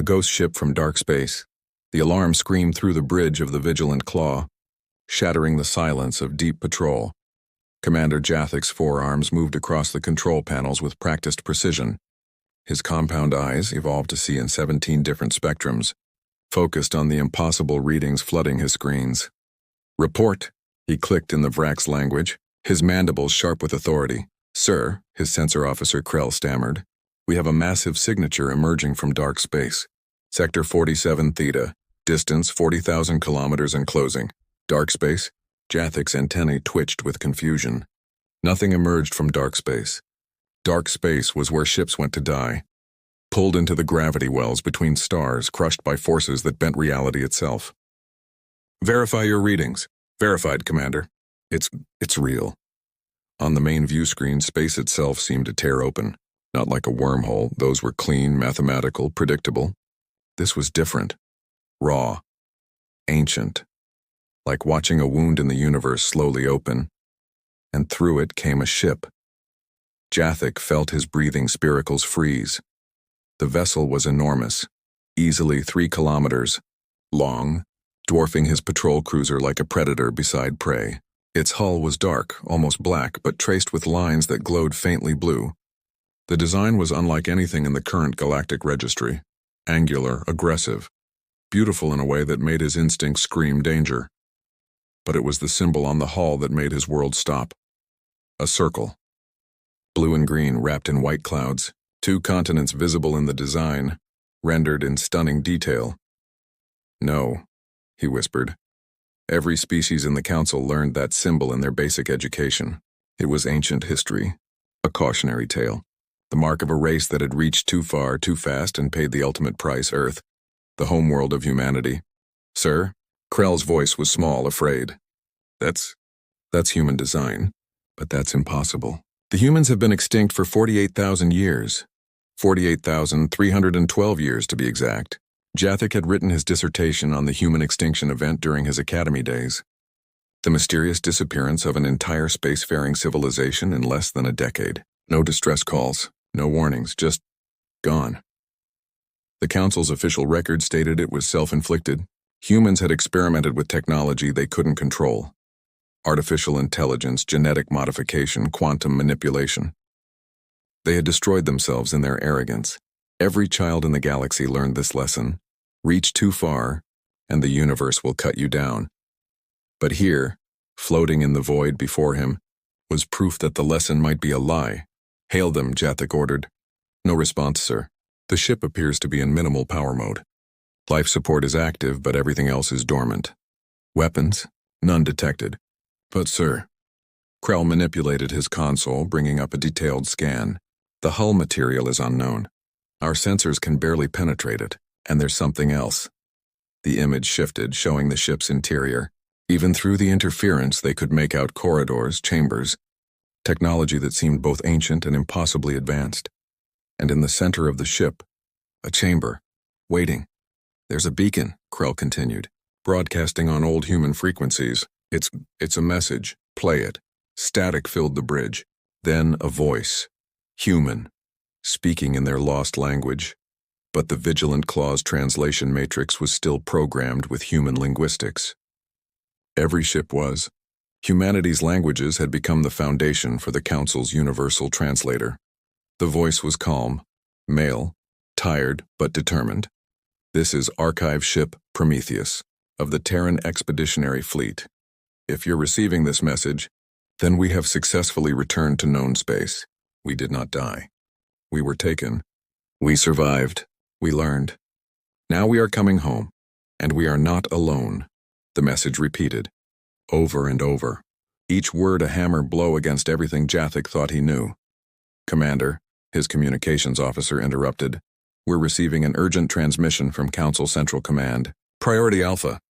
The ghost ship from dark space. The alarm screamed through the bridge of the vigilant claw, shattering the silence of deep patrol. Commander Jathik's forearms moved across the control panels with practiced precision. His compound eyes, evolved to see in 17 different spectrums, focused on the impossible readings flooding his screens. "Report," he clicked in the Vrax language, his mandibles sharp with authority. "Sir," his sensor officer Krell stammered, "we have a massive signature emerging from dark space. Sector 47 Theta, distance 40,000 kilometers and closing. Dark space?" Jathik's antennae twitched with confusion. Nothing emerged from dark space. Dark space was where ships went to die, pulled into the gravity wells between stars, crushed by forces that bent reality itself. "Verify your readings." "Verified, Commander. It's real." On the main view screen, space itself seemed to tear open. Not like a wormhole, those were clean, mathematical, predictable. This was different. Raw. Ancient. Like watching a wound in the universe slowly open, and through it came a ship. Jathik felt his breathing spiracles freeze. The vessel was enormous, easily 3 kilometers long, dwarfing his patrol cruiser like a predator beside prey. Its hull was dark, almost black, but traced with lines that glowed faintly blue. The design was unlike anything in the current galactic registry. Angular, aggressive, beautiful in a way that made his instincts scream danger. But it was the symbol on the hull that made his world stop. A circle. Blue and green wrapped in white clouds, 2 continents visible in the design, rendered in stunning detail. "No," he whispered. Every species in the Council learned that symbol in their basic education. It was ancient history, a cautionary tale, the mark of a race that had reached too far, too fast, and paid the ultimate price, Earth, the homeworld of humanity. "Sir?" Krell's voice was small, afraid. That's human design, but that's impossible. The humans have been extinct for 48,000 years. 48,312 years, to be exact. Jathik had written his dissertation on the human extinction event during his academy days. The mysterious disappearance of an entire spacefaring civilization in less than a decade. No distress calls, no warnings, just gone. The Council's official record stated it was self-inflicted. Humans had experimented with technology they couldn't control. Artificial intelligence, genetic modification, quantum manipulation. They had destroyed themselves in their arrogance. Every child in the galaxy learned this lesson. Reach too far, and the universe will cut you down. But here, floating in the void before him, was proof that the lesson might be a lie. "Hail them," Jathik ordered. "No response, sir. The ship appears to be in minimal power mode. Life support is active, but everything else is dormant. Weapons? None detected. But, sir..." Krell manipulated his console, bringing up a detailed scan. "The hull material is unknown. Our sensors can barely penetrate it, and there's something else." The image shifted, showing the ship's interior. Even through the interference, they could make out corridors, chambers, technology that seemed both ancient and impossibly advanced. And in the center of the ship, a chamber, waiting. "There's a beacon," Krell continued, "broadcasting on old human frequencies. It's a message. Play it." Static filled the bridge. Then a voice. Human. Speaking in their lost language. But the Vigilant Claw's translation matrix was still programmed with human linguistics. Every ship was. Humanity's languages had become the foundation for the Council's universal translator. The voice was calm, male, tired but determined. "This is Archive Ship Prometheus, of the Terran Expeditionary Fleet. If you're receiving this message, then we have successfully returned to known space. We did not die. We were taken. We survived. We learned. Now we are coming home, and we are not alone." The message repeated, over and over, each word a hammer blow against everything Jathik thought he knew. "Commander," his communications officer interrupted, "we're receiving an urgent transmission from Council Central Command. Priority Alpha."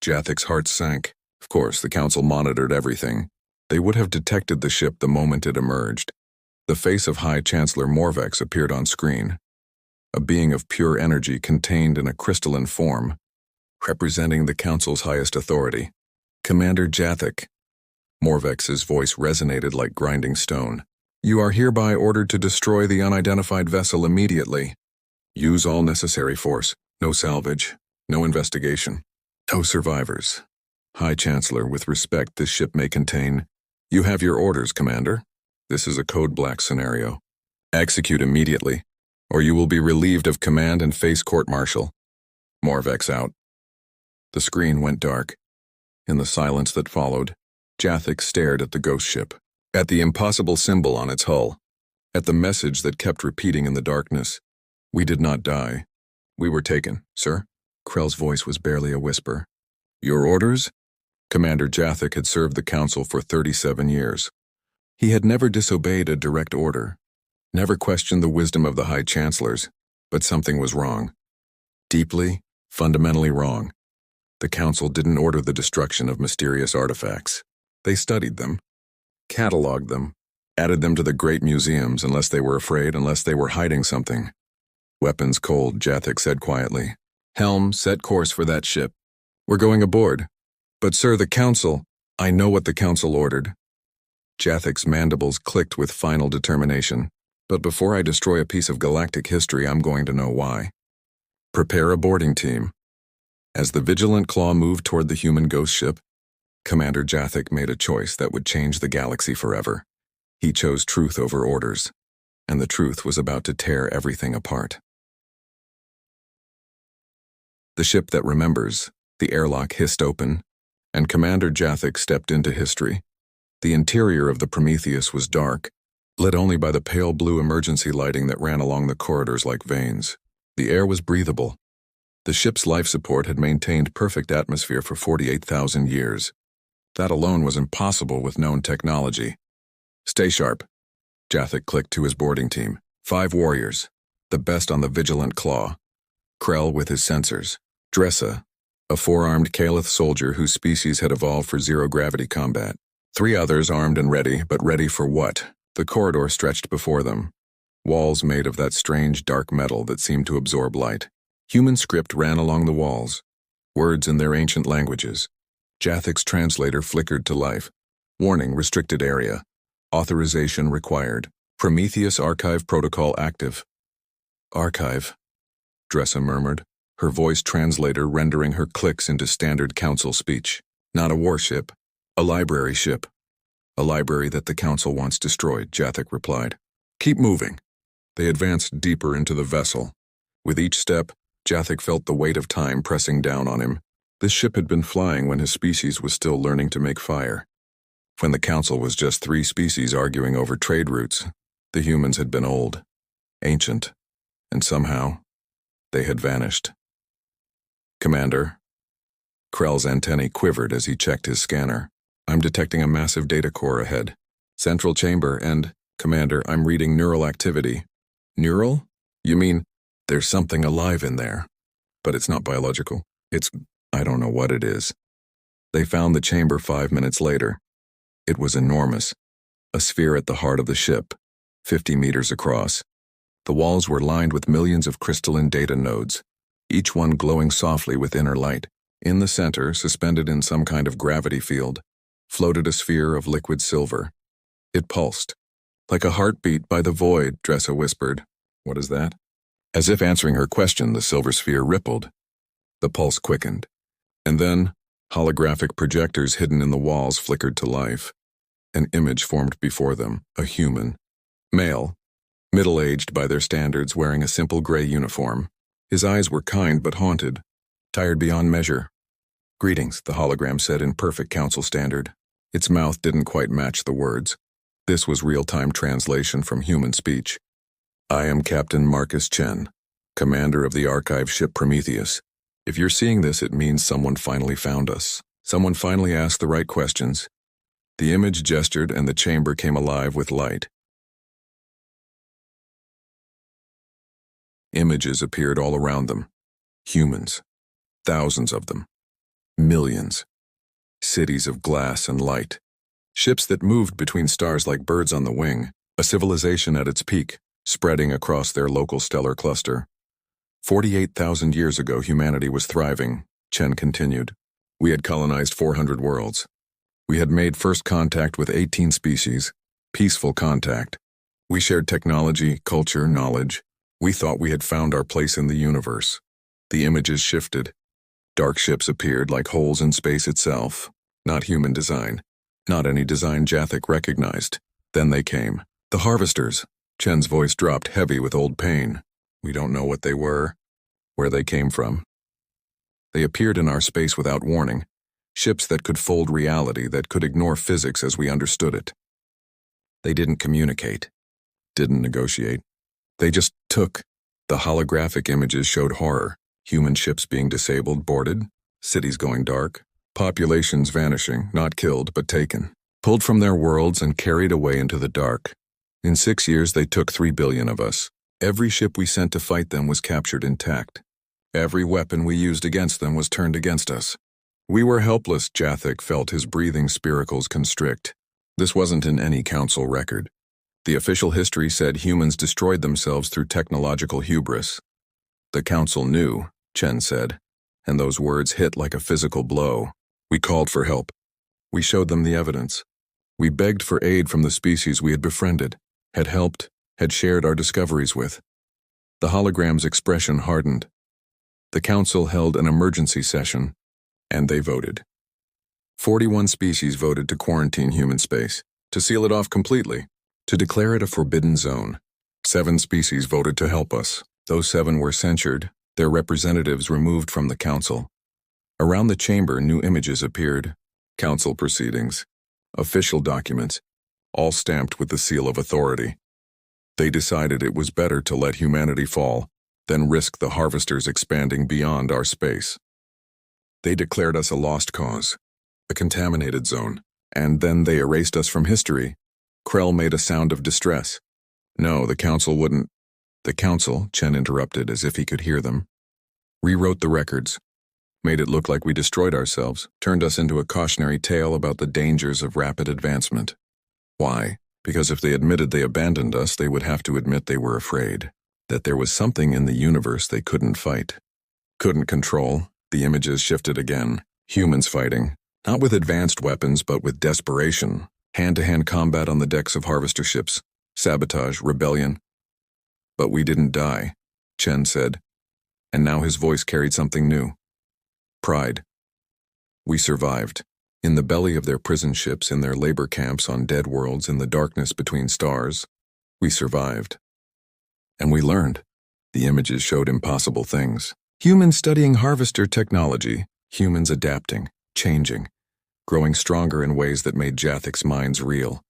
Jathik's heart sank. Of course, the Council monitored everything. They would have detected the ship the moment it emerged. The face of High Chancellor Morvex appeared on screen. A being of pure energy contained in a crystalline form, representing the Council's highest authority. "Commander Jathik." Morvex's voice resonated like grinding stone. "You are hereby ordered to destroy the unidentified vessel immediately." Use all necessary force. No salvage. No investigation. No survivors. High Chancellor, with respect, this ship may contain... You have your orders, Commander. This is a code black scenario. Execute immediately, or you will be relieved of command and face court-martial. Morvex out. The screen went dark. In the silence that followed, Jathik stared at the ghost ship, at the impossible symbol on its hull, at the message that kept repeating in the darkness. We did not die. We were taken, sir. Krell's voice was barely a whisper. Your orders? Commander Jathik had served the Council for 37 years. He had never disobeyed a direct order, never questioned the wisdom of the High Chancellors, but something was wrong. Deeply, fundamentally wrong. The Council didn't order the destruction of mysterious artifacts. They studied them, cataloged them, added them to the great museums unless they were afraid, unless they were hiding something. Weapons cold, Jathik said quietly. Helm, set course for that ship. We're going aboard. But sir, the Council... I know what the Council ordered. Jathik's mandibles clicked with final determination. But before I destroy a piece of galactic history, I'm going to know why. Prepare a boarding team. As the Vigilant Claw moved toward the human ghost ship, Commander Jathik made a choice that would change the galaxy forever. He chose truth over orders, and the truth was about to tear everything apart. The ship that remembers, the airlock hissed open, and Commander Jathik stepped into history. The interior of the Prometheus was dark, lit only by the pale blue emergency lighting that ran along the corridors like veins. The air was breathable. The ship's life support had maintained perfect atmosphere for 48,000 years. That alone was impossible with known technology. Stay sharp. Jathik clicked to his boarding team. 5 warriors, the best on the Vigilant Claw. Krell with his sensors. Dressa, a 4-armed Kalith soldier whose species had evolved for zero-gravity combat. 3 others armed and ready, but ready for what? The corridor stretched before them. Walls made of that strange dark metal that seemed to absorb light. Human script ran along the walls, words in their ancient languages. Jathik's translator flickered to life. Warning, restricted area. Authorization required. Prometheus Archive Protocol active. Archive, Dressa murmured, her voice translator rendering her clicks into standard Council speech. Not a warship, a library ship. A library that the Council wants destroyed, Jathik replied. Keep moving. They advanced deeper into the vessel. With each step, Jathik felt the weight of time pressing down on him. This ship had been flying when his species was still learning to make fire. When the Council was just 3 species arguing over trade routes, the humans had been old, ancient, and somehow, they had vanished. Commander. Krell's antennae quivered as he checked his scanner. I'm detecting a massive data core ahead. Central chamber and, Commander, I'm reading neural activity. Neural? You mean, there's something alive in there. But it's not biological. I don't know what it is. They found the chamber 5 minutes later. It was enormous. A sphere at the heart of the ship, 50 meters across. The walls were lined with millions of crystalline data nodes, each one glowing softly with inner light. In the center, suspended in some kind of gravity field, floated a sphere of liquid silver. It pulsed. Like a heartbeat by the void, Dressa whispered. What is that? As if answering her question, the silver sphere rippled. The pulse quickened. And then, holographic projectors hidden in the walls flickered to life. An image formed before them, a human. Male, middle-aged by their standards, wearing a simple gray uniform. His eyes were kind but haunted, tired beyond measure. Greetings, the hologram said in perfect Council standard. Its mouth didn't quite match the words. This was real-time translation from human speech. I am Captain Marcus Chen, commander of the archive ship Prometheus. If you're seeing this, it means someone finally found us. Someone finally asked the right questions. The image gestured and the chamber came alive with light. Images appeared all around them. Humans. Thousands of them. Millions. Cities of glass and light. Ships that moved between stars like birds on the wing. A civilization at its peak, spreading across their local stellar cluster. 48,000 years ago, humanity was thriving, Chen continued. We had colonized 400 worlds. We had made first contact with 18 species. Peaceful contact. We shared technology, culture, knowledge. We thought we had found our place in the universe. The images shifted. Dark ships appeared like holes in space itself. Not human design. Not any design Jathik recognized. Then they came. The harvesters. Chen's voice dropped heavy with old pain. We don't know what they were, where they came from. They appeared in our space without warning. Ships that could fold reality, that could ignore physics as we understood it. They didn't communicate. Didn't negotiate. They just took. The holographic images showed horror. Human ships being disabled, boarded. Cities going dark. Populations vanishing, not killed, but taken. Pulled from their worlds and carried away into the dark. In 6 years, they took 3 billion of us. Every ship we sent to fight them was captured intact. Every weapon we used against them was turned against us. We were helpless, Jathik felt his breathing spiracles constrict. This wasn't in any council record. The official history said humans destroyed themselves through technological hubris. The council knew, Chen said, and those words hit like a physical blow. We called for help. We showed them the evidence. We begged for aid from the species we had befriended, had helped, had shared our discoveries with. The hologram's expression hardened. The council held an emergency session, and they voted. 41 species voted to quarantine human space, to seal it off completely, to declare it a forbidden zone. 7 species voted to help us. Those 7 were censured, their representatives removed from the council. Around the chamber, new images appeared. Council proceedings. Official documents, all stamped with the seal of authority. They decided it was better to let humanity fall than risk the harvesters expanding beyond our space. They declared us a lost cause, a contaminated zone, and then they erased us from history. Krell made a sound of distress. No, the council wouldn't. The council, Chen interrupted as if he could hear them, rewrote the records, made it look like we destroyed ourselves, turned us into a cautionary tale about the dangers of rapid advancement. Why? Because if they admitted they abandoned us, they would have to admit they were afraid, that there was something in the universe they couldn't fight, couldn't control. The images shifted again. Humans fighting, not with advanced weapons, but with desperation. Hand-to-hand combat on the decks of harvester ships. Sabotage, rebellion. But we didn't die, Chen said, and now his voice carried something new. Pride. We survived. In the belly of their prison ships, in their labor camps on dead worlds, in the darkness between stars, we survived. And we learned. The images showed impossible things. Humans studying harvester technology, humans adapting, changing, growing stronger in ways that made Jathik's minds reel.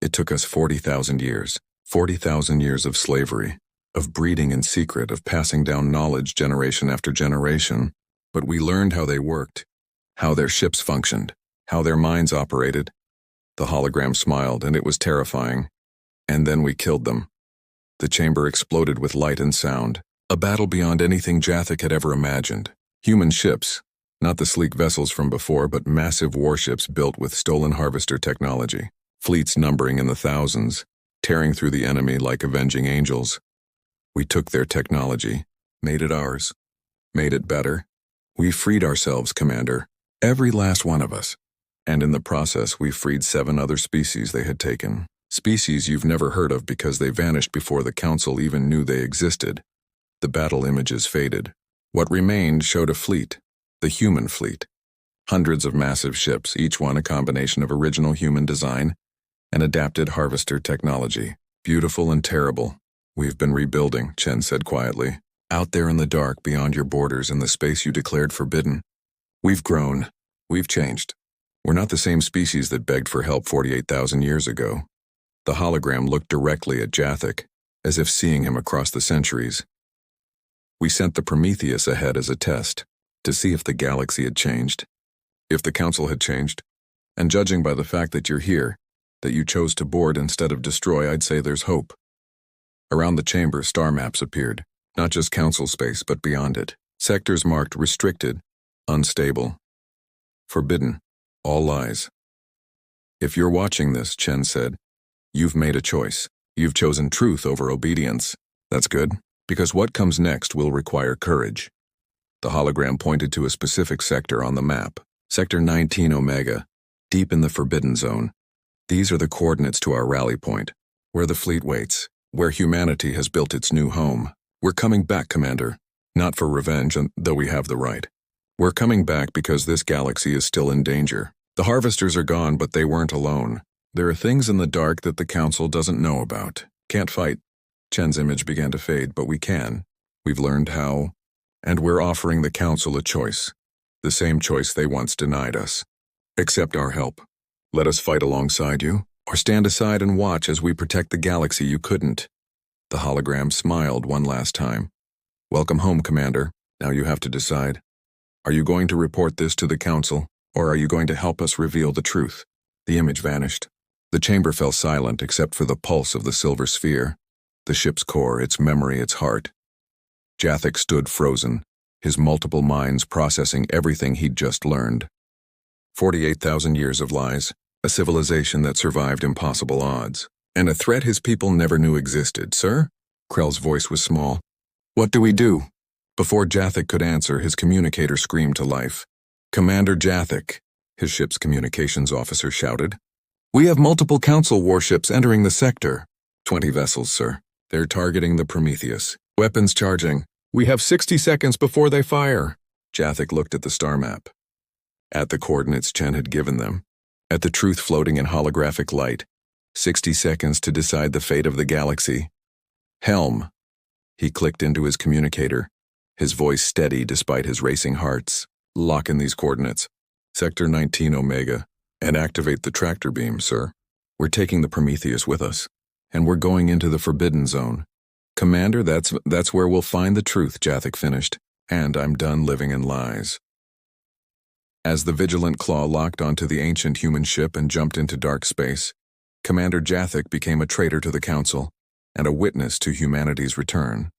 It took us 40,000 years, 40,000 years of slavery, of breeding in secret, of passing down knowledge generation after generation, but we learned how they worked, how their ships functioned, how their minds operated. The hologram smiled, and it was terrifying. And then we killed them. The chamber exploded with light and sound, a battle beyond anything Jathik had ever imagined. Human ships, not the sleek vessels from before, but massive warships built with stolen harvester technology, fleets numbering in the thousands, tearing through the enemy like avenging angels. We took their technology, made it ours, made it better. We freed ourselves, Commander, every last one of us. And in the process, we freed 7 other species they had taken. Species you've never heard of because they vanished before the Council even knew they existed. The battle images faded. What remained showed a fleet, the human fleet. Hundreds of massive ships, each one a combination of original human design and adapted harvester technology. Beautiful and terrible. We've been rebuilding, Chen said quietly. Out there in the dark, beyond your borders, in the space you declared forbidden. We've grown. We've changed. We're not the same species that begged for help 48,000 years ago. The hologram looked directly at Jathik, as if seeing him across the centuries. We sent the Prometheus ahead as a test, to see if the galaxy had changed, if the Council had changed. And judging by the fact that you're here, that you chose to board instead of destroy, I'd say there's hope. Around the chamber, star maps appeared, not just Council space, but beyond it. Sectors marked restricted, unstable, forbidden, all lies. If you're watching this, Chen said, you've made a choice. You've chosen truth over obedience. That's good, because what comes next will require courage. The hologram pointed to a specific sector on the map, Sector 19 Omega, deep in the Forbidden Zone. These are the coordinates to our rally point, where the fleet waits, where humanity has built its new home. We're coming back, Commander. Not for revenge, though we have the right. We're coming back because this galaxy is still in danger. The harvesters are gone, but they weren't alone. There are things in the dark that the Council doesn't know about. Can't fight. Chen's image began to fade, but we can. We've learned how, and we're offering the Council a choice. The same choice they once denied us. Accept our help. Let us fight alongside you, or stand aside and watch as we protect the galaxy you couldn't. The hologram smiled one last time. Welcome home, Commander. Now you have to decide. Are you going to report this to the Council, or are you going to help us reveal the truth? The image vanished. The chamber fell silent except for the pulse of the silver sphere, the ship's core, its memory, its heart. Jathek stood frozen, his multiple minds processing everything he'd just learned. 48,000 years of lies, a civilization that survived impossible odds, and a threat his people never knew existed. Sir? Krell's voice was small. What do we do? Before Jathek could answer, his communicator screamed to life. Commander Jathek, his ship's communications officer shouted. We have multiple Council warships entering the sector. 20 vessels, sir. They're targeting the Prometheus. Weapons charging. We have 60 seconds before they fire. Jathek looked at the star map. At the coordinates Chen had given them. At the truth floating in holographic light. 60 seconds to decide the fate of the galaxy. Helm. He clicked into his communicator, his voice steady despite his racing hearts. Lock in these coordinates. Sector 19 Omega. And activate the tractor beam, sir. We're taking the Prometheus with us. And we're going into the Forbidden Zone. Commander, that's where we'll find the truth, Jathek finished. And I'm done living in lies. As the vigilant claw locked onto the ancient human ship and jumped into dark space, Commander Jathek became a traitor to the Council and a witness to humanity's return.